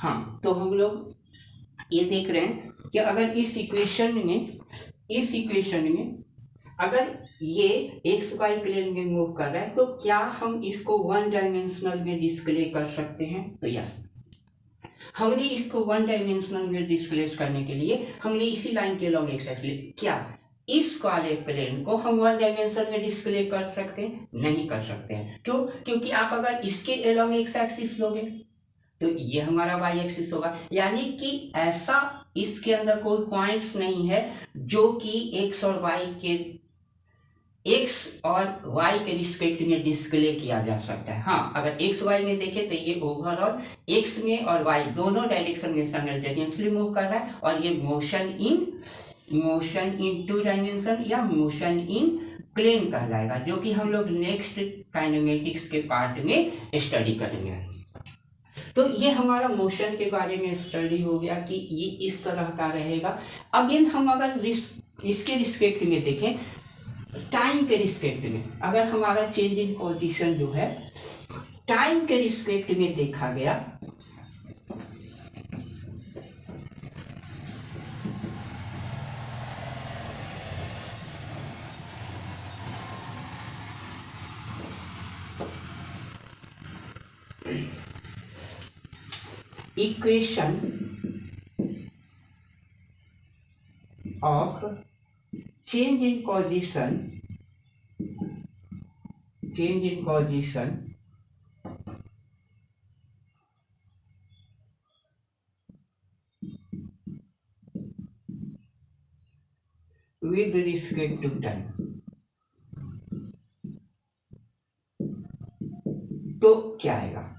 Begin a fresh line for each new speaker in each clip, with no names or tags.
हाँ, तो हम लोग ये देख रहे हैं कि अगर इस इक्वेशन में अगर ये एक्स वाई प्लेन में मूव कर रहा है तो क्या हम इसको वन डायमेंशनल में डिस्प्ले कर सकते हैं? तो यस, हमने इसको वन डायमेंशनल में डिस्प्ले करने के लिए हमने इसी लाइन के लॉन्ग एक्स एक्सिस, क्या इस वाले प्लेन को हम वन डायमेंशन में डिस्प्ले कर सकते हैं? नहीं कर सकते हैं। क्यों? क्योंकि आप अगर इसके अलोंग एक्स एक्सिस लोगे तो ये हमारा वाई एक्सिस होगा, यानी कि ऐसा इसके अंदर कोई पॉइंट्स नहीं है जो कि एक्स और वाई के रिस्पेक्ट में डिस्प्ले किया जा सकता है। हाँ, अगर एक्स वाई में देखें तो ये ओवरऑल एक्स में और वाई दोनों डायरेक्शन में साइमल्टेनियसली मूव कर रहा है, और ये मोशन इन टू डायमेंशन या मोशन इन प्लेन कहलाएगा, जो कि हम लोग नेक्स्ट काइनेमेटिक्स के पार्ट में स्टडी करेंगे। तो ये हमारा मोशन के बारे में स्टडी हो गया कि ये इस तरह का रहेगा। अगेन हम अगर इसके रिस्पेक्ट में देखें, टाइम के रिस्पेक्ट में अगर हमारा चेंज इन पोजीशन जो है टाइम के रिस्पेक्ट में देखा गया, equation of change in position with respect to time, तो क्या आएगा?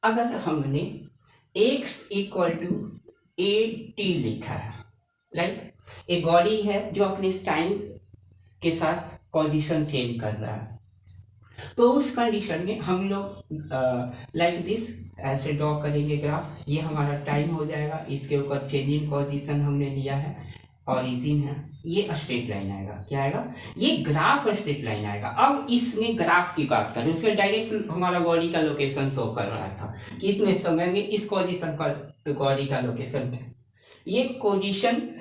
अगर हमने x equal to a t लिखा है, लाइक एक बॉडी है जो अपने टाइम के साथ पोजीशन चेंज कर रहा है, तो उस कंडीशन में हम लोग लाइक दिस ऐसे ड्रॉ करेंगे ग्राफ। ये हमारा टाइम हो जाएगा, इसके ऊपर चेंज इन पोजीशन हमने लिया है, ऑरिजिन है, ये स्ट्रेट लाइन आएगा। क्या आएगा? ये ग्राफ स्ट्रेट लाइन आएगा। अब इसमें ग्राफ की बात करें, उसमें डायरेक्ट हमारा बॉडी का लोकेशन शो कर रहा था कि इतने समय में इस पोजीशन पर बॉडी का लोकेशन, ये पोजीशन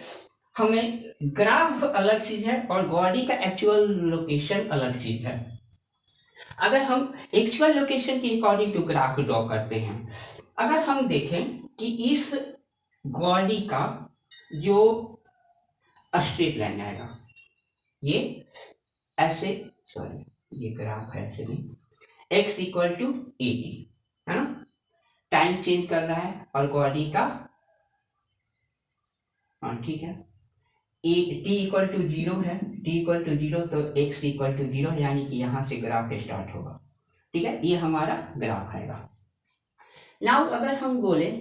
हमें, ग्राफ अलग चीज है और बॉडी का एक्चुअल लोकेशन अलग चीज है। अगर हम एक्चुअल लोकेशन के अकॉर्डिंग टू ग्राफ ड्रॉ करते हैं, अगर हम देखें कि इस बॉडी का जो स्ट्रेट लाइन आएगा, ये ऐसे, सॉरी ये ग्राफ ऐसे नहीं, x equal to a t है ना, टाइम चेंज कर रहा है और बॉडी का, हाँ ठीक है, टी इक्वल टू जीरो है, टी इक्वल टू जीरो तो x इक्वल टू जीरो, यानी कि यहां से ग्राफ स्टार्ट होगा। ठीक है, ये हमारा ग्राफ आएगा। नाउ अगर हम बोले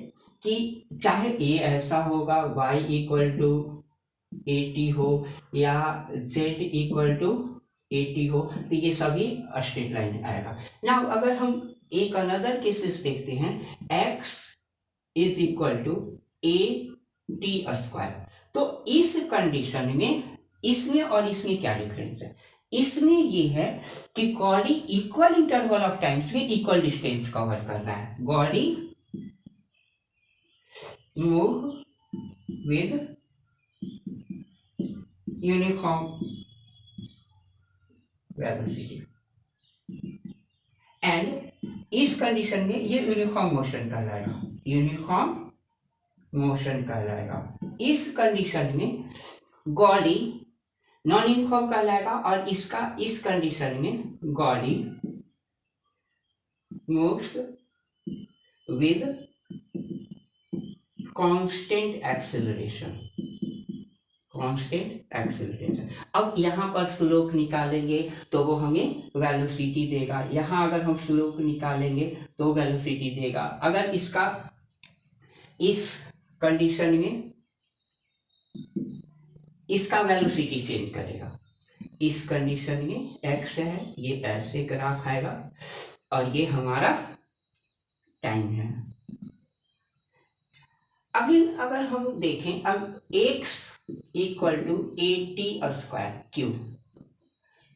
कि चाहे ए ऐसा होगा, y equal to a t हो या z equal to a t हो, तो ये सभी स्ट्रेट लाइन आएगा। नाउ अगर हम एक अनदर केसेस देखते हैं, x is equal to a t square, तो इस कंडीशन में इसमें और इसमें क्या डिफरेंस है? इसमें ये है कि body equal interval of times में इक्वल डिस्टेंस कवर कर रहा है। Body move with uniform velocity, and इस कंडीशन में ये यूनिफॉर्म मोशन कहलाएगा, यूनिफॉर्म मोशन कहलाएगा। इस कंडीशन में बॉडी नॉन यूनिफॉर्म कहलाएगा, और इसका इस कंडीशन में body moves with constant acceleration. अब यहाँ पर स्लोप निकालेंगे तो वो हमें वेलोसिटी देगा, यहाँ अगर हम स्लोप निकालेंगे तो वेलोसिटी देगा। अगर इसका इस कंडीशन में इसका वेलोसिटी चेंज करेगा, इस कंडीशन में x है, ये ऐसे ग्राफ आएगा, और ये हमारा टाइम है। अगेन अगर हम देखें, अब x equal to a t square q,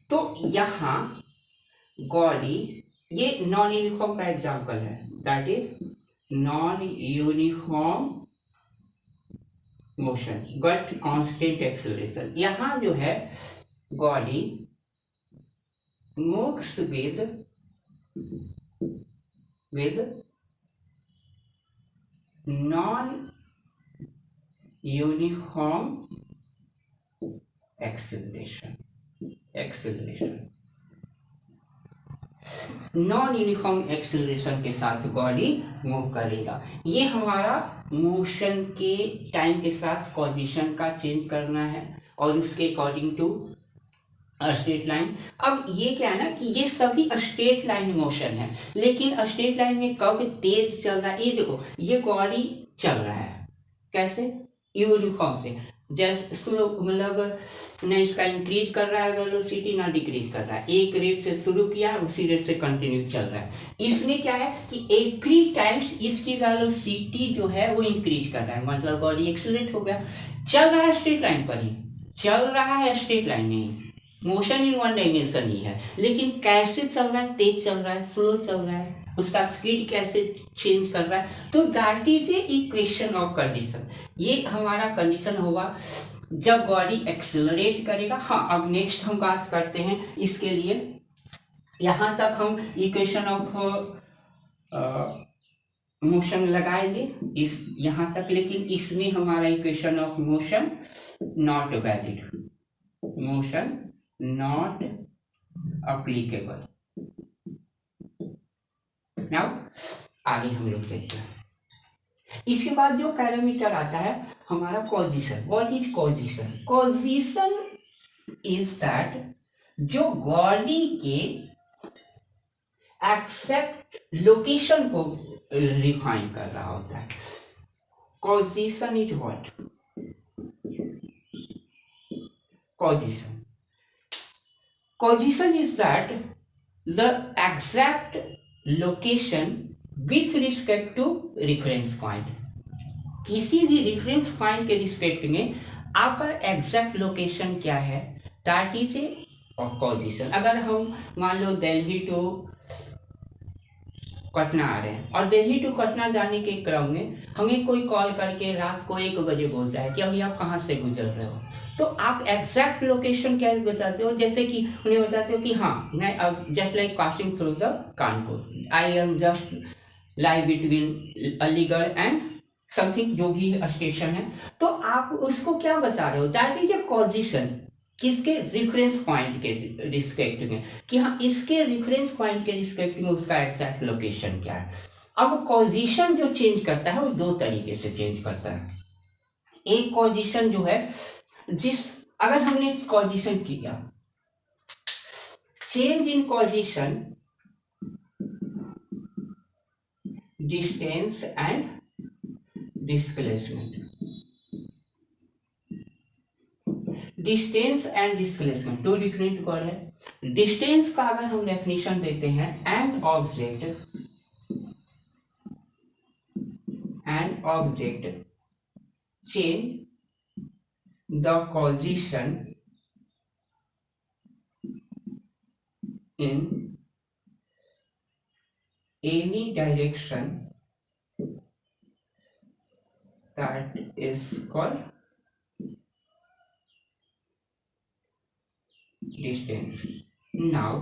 तो यहाँ बॉडी, ये नॉन यूनिफॉर्म का एग्जाम्पल है, that is non uniform motion but constant acceleration. यहां जो है body moves with non-uniform acceleration non uniform acceleration के साथ बॉडी मूव करेगा। ये हमारा मोशन के टाइम के साथ पोजीशन का चेंज करना है और उसके अकॉर्डिंग टू स्ट्रेट लाइन। अब ये क्या है ना कि ये सभी स्ट्रेट लाइन मोशन है, लेकिन स्ट्रेट लाइन में कब तेज चल रहा है, ये देखो ये बॉडी चल रहा है कैसे, यूनिफॉर्म से, जैसे स्लो, मतलब न इसका इंक्रीज कर रहा है वेलोसिटी ना डिक्रीज कर रहा है, एक रेट से शुरू किया उसी रेट से कंटिन्यू चल रहा है। इसमें क्या है कि एवरी टाइम्स इसकी वेलोसिटी जो है वो इंक्रीज कर रहा है, मतलब बॉडी एक्सीलरेट हो गया, चल रहा है स्ट्रेट लाइन पर ही, चल रहा है स्ट्रेट लाइन नहीं, मोशन इन वन डायमेंशन ही है, लेकिन कैसे चल रहा है, तेज चल रहा है, स्लो चल रहा है, उसका स्पीड कैसे चेंज कर रहा है। तो that is a equation of condition. ये हमारा कंडीशन होगा जब बॉडी एक्सेलरेट करेगा। हाँ, अब नेक्स्ट हम बात करते हैं इसके लिए, यहाँ तक हम इक्वेशन ऑफ मोशन लगाएंगे इस यहाँ तक, लेकिन इसमें हमारा equation of motion not valid, motion not applicable. Now आगे हम लोग देखते हैं। इसके बाद जो पैरामीटर आता है हमारा position. What is position? Position is that जो बॉडी के एक्सैक्ट लोकेशन को रिफाइन कर रहा होता है। Position is what? Position is that the exact location with respect to reference point। किसी भी reference point के रिस्पेक्ट में आपका एग्जैक्ट लोकेशन क्या है, दैट इज ए पोजीशन। अगर हम मान लो दिल्ली टू पटना आ रहे हैं और दिल्ली टू पटना जाने के क्रम में हमें कोई कॉल करके रात को 1 बजे बोलता है कि अभी आप कहाँ से गुजर रहे हो, तो आप एग्जैक्ट लोकेशन क्या बताते हो, जैसे कि उन्हें बताते हो कि हाँ मैं अब just like passing through the Kanpur, I am just live between Aligarh and something, जो भी स्टेशन है, तो आप उसको क्या बता रहे हो, दैट इज ए पोजीशन। किसके? रेफरेंस पॉइंट के रिस्पेक्ट में, कि हाँ इसके रेफरेंस पॉइंट के रिस्पेक्ट में उसका एग्जैक्ट लोकेशन क्या है। अब पोजीशन जो चेंज करता है वो 2 तरीके से चेंज करता है। एक पोजीशन जो है अगर हमने पोजीशन किया, change in position, distance and displacement. Distance and displacement 2 different word है। डिस्टेंस का अगर हम डेफिनेशन देते हैं, an object change the position in any direction that is called distance। now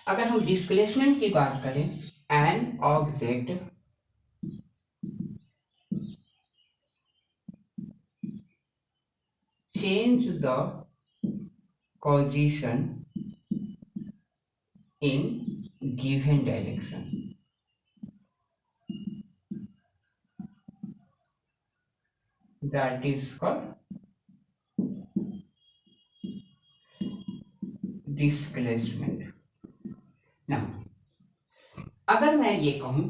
अगर हम डिस्प्लेसमेंट की बात करें, an object change the position in given direction। that is called displacement। now अगर मैं ये कहूं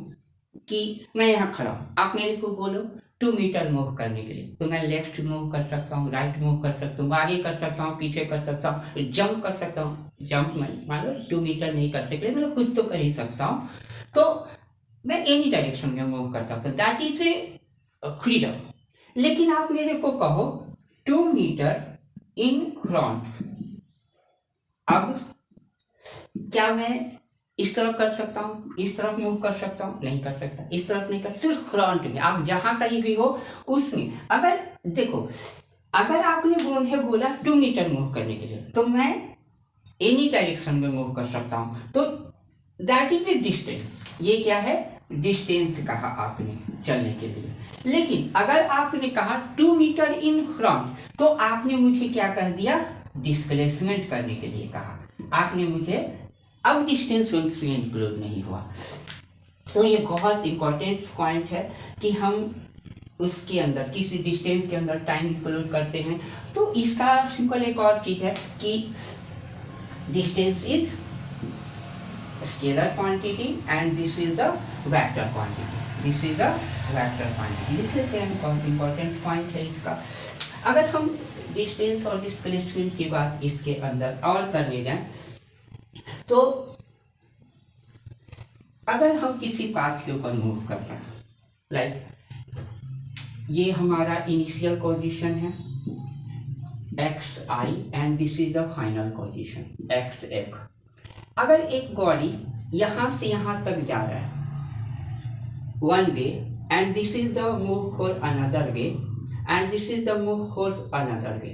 कि मैं यहाँ खड़ा हूं, आप मेरे को बोलो 2 मीटर मूव करने के लिए, तो मैं लेफ्ट मूव कर सकता हूँ, राइट मूव कर सकता हूँ, आगे कर सकता हूँ, पीछे कर सकता हूँ, जंप कर सकता हूँ। जंप में मान लो 2 मीटर नहीं कर सकते, मतलब कुछ तो कर ही सकता हूँ, तो मैं एनी डायरेक्शन में मूव कर सकता हूँ, दैट इज ए फ्रीडम। लेकिन आप मेरे को कहो 2 मीटर इन फ्रंट, अब क्या मैं इस तरफ कर सकता हूँ, इस तरफ मूव कर सकता हूँ, नहीं कर सकता, इस तरफ नहीं कर, सिर्फ फ्रंट में आप जहां कहीं भी हो उसमें। अगर देखो, अगर आपने मुझे बोला 2 मीटर मूव करने के लिए, तो मैं एनी डायरेक्शन में मूव कर सकता हूँ, तो दैट इज ए डिस्टेंस। ये क्या है, डिस्टेंस कहा आपने चलने के लिए। लेकिन अगर आपने कहा 2 मीटर इन फ्रंट, तो आपने मुझे क्या कर दिया, डिस्प्लेसमेंट करने के लिए कहा आपने मुझे, अब डिस्टेंस उसमें इंक्लूड नहीं हुआ। तो ये बहुत इंपॉर्टेंट पॉइंट है कि हम उसके अंदर किसी डिस्टेंस के अंदर टाइम इंक्लूड करते हैं। तो इसका सिंपल एक और चीज है कि distance is scalar quantity and this is the vector quantity, this is the vector quantity. लिख लेते हैं, बहुत इंपॉर्टेंट पॉइंट है इसका। अगर हम डिस्टेंस और डिस्प्लेसमेंट की बात इसके अंदर और करने जाएं, तो अगर हम किसी पाथ के ऊपर मूव करते हैं, लाइक ये हमारा इनिशियल पोजीशन है xi and this is the final position xx। अगर एक बॉडी यहां से यहां तक जा रहा है one way, and this is the move for another way, and this is the move for another way,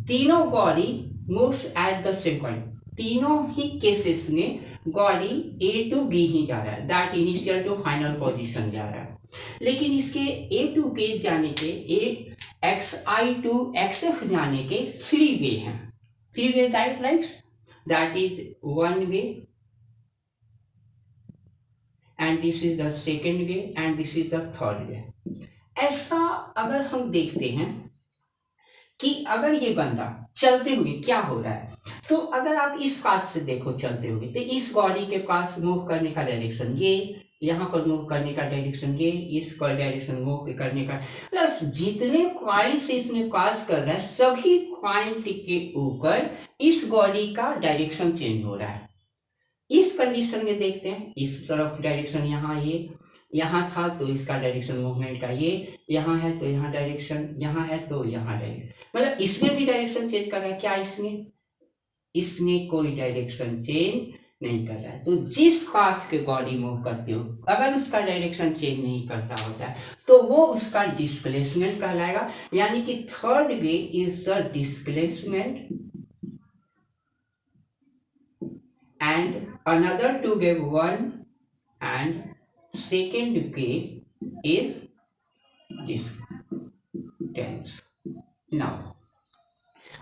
तीनों body moves at the same point, तीनों ही केसेस में बॉडी ए टू बी ही जा रहा है, that initial to final position जा रहा है। लेकिन इसके ए टू बी जाने के, A X I to X F जाने के 3 वे हैं, 3 way that likes, that is one way, and this is the second way, and this is the third way. ऐसा अगर हम देखते हैं कि अगर ये बंदा चलते हुए क्या हो रहा है, तो अगर आप इस पाथ से देखो चलते हुए, तो इस बॉडी के पास मूव करने का डायरेक्शन ये, यहाँ पर मूव करने का डायरेक्शन ये, इस पर डायरेक्शन मूव करने का, प्लस जितने पॉइंट्स इसमें पास कर रहा है सभी पॉइंट के ऊपर इस बॉडी का डायरेक्शन चेंज हो रहा है। इस कंडीशन में देखते हैं, इस तरफ डायरेक्शन यहाँ, ये यहाँ था तो इसका डायरेक्शन मूवमेंट का ये, यहाँ है तो यहाँ डायरेक्शन, यहाँ है तो यहाँ डायरेक्शन, मतलब इसमें भी डायरेक्शन चेंज कर रहा है क्या, इसमें कोई डायरेक्शन चेंज नहीं कर रहा है। तो जिस पाथ के बॉडी मूव करते हो अगर उसका डायरेक्शन चेंज नहीं करता होता है तो वो उसका डिस्प्लेसमेंट कहलाएगा। यानी कि third way is the displacement and another two gave 1 and second way is distance। now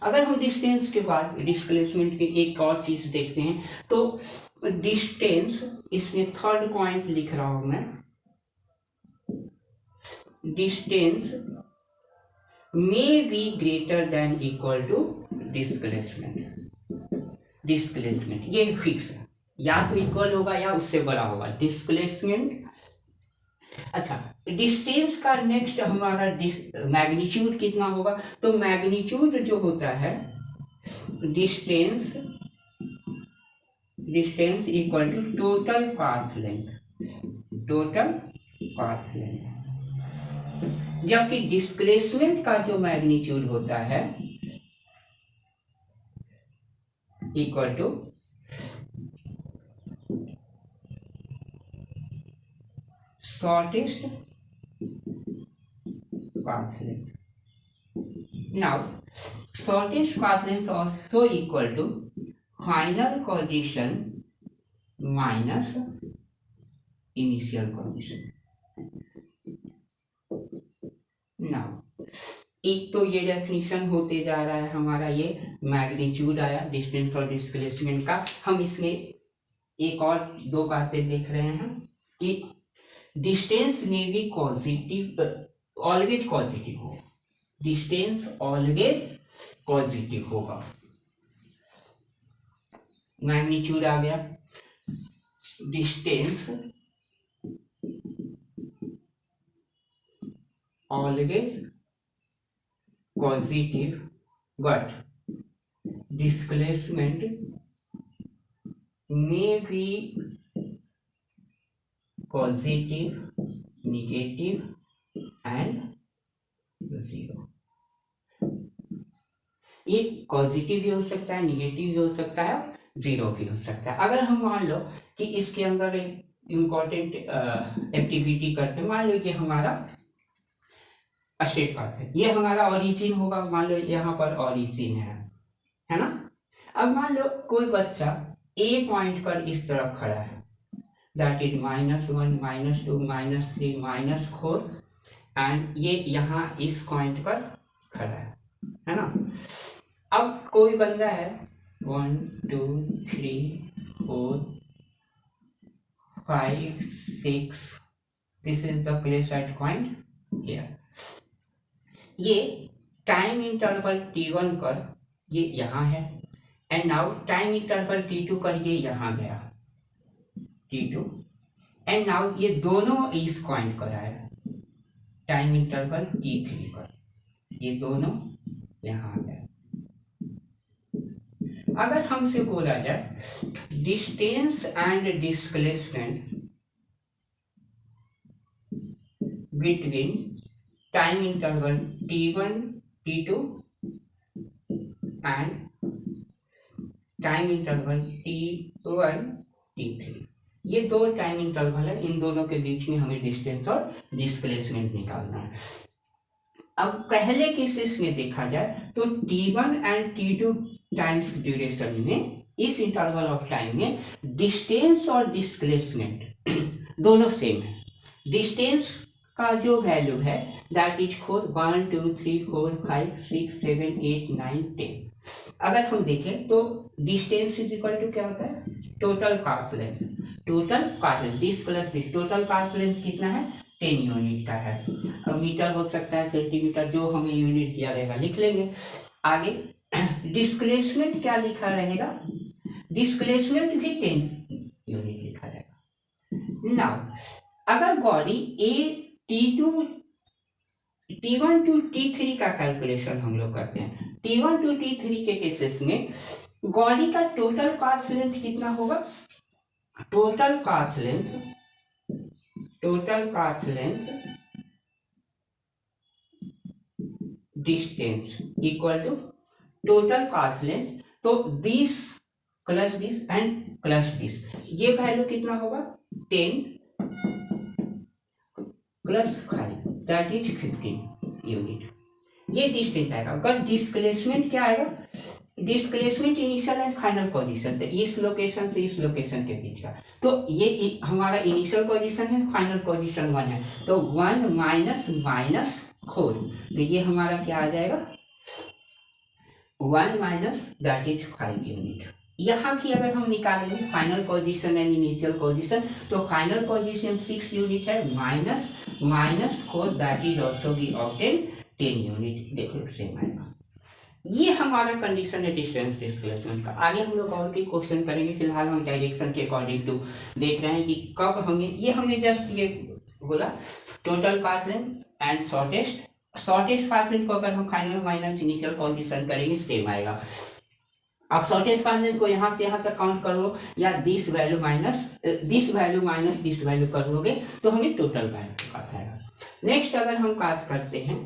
अगर हम डिस्टेंस के बाद डिस्प्लेसमेंट के एक और चीज देखते हैं, तो डिस्टेंस, इसमें थर्ड पॉइंट लिख रहा हूं मैं, distance may be greater than equal to displacement ये फिक्स है, या तो इक्वल होगा या उससे बड़ा होगा डिस्प्लेसमेंट। अच्छा, डिस्टेंस का नेक्स्ट हमारा मैग्नीट्यूड कितना होगा, तो मैग्नीट्यूड जो होता है distance equal to total path length, जबकि डिस्प्लेसमेंट का जो मैग्नीट्यूड होता है equal to shortest path length. Now shortest path length also equal to final condition minus initial condition. Now एक तो ये डेफिनेशन होते जा रहा है हमारा, ये मैग्नीट्यूड आया डिस्टेंस और डिस्प्लेसमेंट का। हम इसमें एक और दो बातें देख रहे हैं कि डिस्टेंस में भी पॉजिटिव, ऑलवेज पॉजिटिव हो, डिस्टेंस ऑलवेज पॉजिटिव होगा। मैग्नीट्यूड आ गया, distance always positive but displacement may be positive, negative and zero। ये पॉजिटिव भी हो सकता है, निगेटिव भी हो सकता है, जीरो भी हो सकता है। अगर हम मान लो कि इसके अंदर एक इम्पॉर्टेंट एक्टिविटी करते, मान लो कि हमारा स्टेट पार्ट है, ये हमारा ओरिजिन होगा, मान लो यहाँ पर ओरिजिन है ना। अब मान लो कोई बच्चा ए पॉइंट कर इस तरफ खड़ा है, दैट इज -1 -2 -3 -4, एंड ये यहाँ इस पॉइंट पर खड़ा है ना। अब कोई बंदा है 1 2 3 4 5 6, this is the place at point here. ये टाइम इंटरवल t1 कर ये यहाँ है, and now time interval t2 कर ये यहाँ गया t2, एंड नाउ ये दोनों इस पॉइंट पर आया, टाइम इंटरवल t3 कर ये दोनों यहाँ गए। अगर हमसे बोला जाए distance and displacement between time interval t1 t2 and time interval t1 t3, ये दो टाइम इंटरवल है, इन दोनों के बीच में हमें डिस्टेंस और डिस्प्लेसमेंट निकालना है। अब पहले केसेस में देखा जाए तो t1 and t2 times duration में, इस इंटरवल ऑफ टाइम में डिस्टेंस और डिस्प्लेसमेंट दोनों सेम है। डिस्टेंस का जो वैल्यू है दैट इज 1 2 3 4 5 6 7 8 9 10। अगर हम देखें तो डिस्टेंस इज इक्वल टू क्या होता है, total path length, total path length this plus this, total path length कितना है 10 यूनिट का है। अब मीटर हो सकता है, सेंटीमीटर, जो हमें यूनिट दिया रहेगा लिख लेंगे। आगे डिस्प्लेसमेंट क्या लिखा रहेगा, डिस्प्लेसमेंट भी 10 यूनिट लिखा रहेगा। नाउ अगर बॉडी T1 टू T3 का कैलकुलेशन हम लोग करते हैं, T1 टू T3 के केसेस में बॉडी का टोटल पाथ लेंथ कितना होगा, total path length distance equal to total path length, तो this plus this and plus this, ये वैल्यू कितना होगा 10 प्लस 5 दैट इज 15 यूनिट, ये डिस्टेंस आएगा। अगर डिस्प्लेसमेंट क्या आएगा, displacement initial and final position से, इस लोकेशन से इस लोकेशन के बीच का, तो ये हमारा इनिशियल पोजीशन है, फाइनल पोजीशन 1 है, तो 1 -4, तो ये हमारा क्या आ जाएगा 1 माइनस दैट इज 5 यूनिट। यहाँ की अगर हम निकालेंगे final position and initial position, तो फाइनल पोजीशन 6 यूनिट है, -4 that is also be obtain 10 unit, देखो सेम आएगा। ये हमारा कंडीशन है डिस्टेंस डिस्प्लेसमेंट का। आगे हम लोग और भी क्वेश्चन करेंगे, फिलहाल हम डायरेक्शन के अकॉर्डिंग टू देख रहे हैं कि कब हमें, ये हमने जस्ट ये बोला total path length and shortest path length को अगर हम फाइनल माइनस इनिशियल पोजीशन करेंगे सेम आएगा। अब शॉर्टेस्ट पाथ लेंथ को यहाँ से यहाँ तक काउंट करो, या this value minus this value कर लोगे तो हमें टोटल वैल्यू का आएगा। नेक्स्ट अगर हम बात करते हैं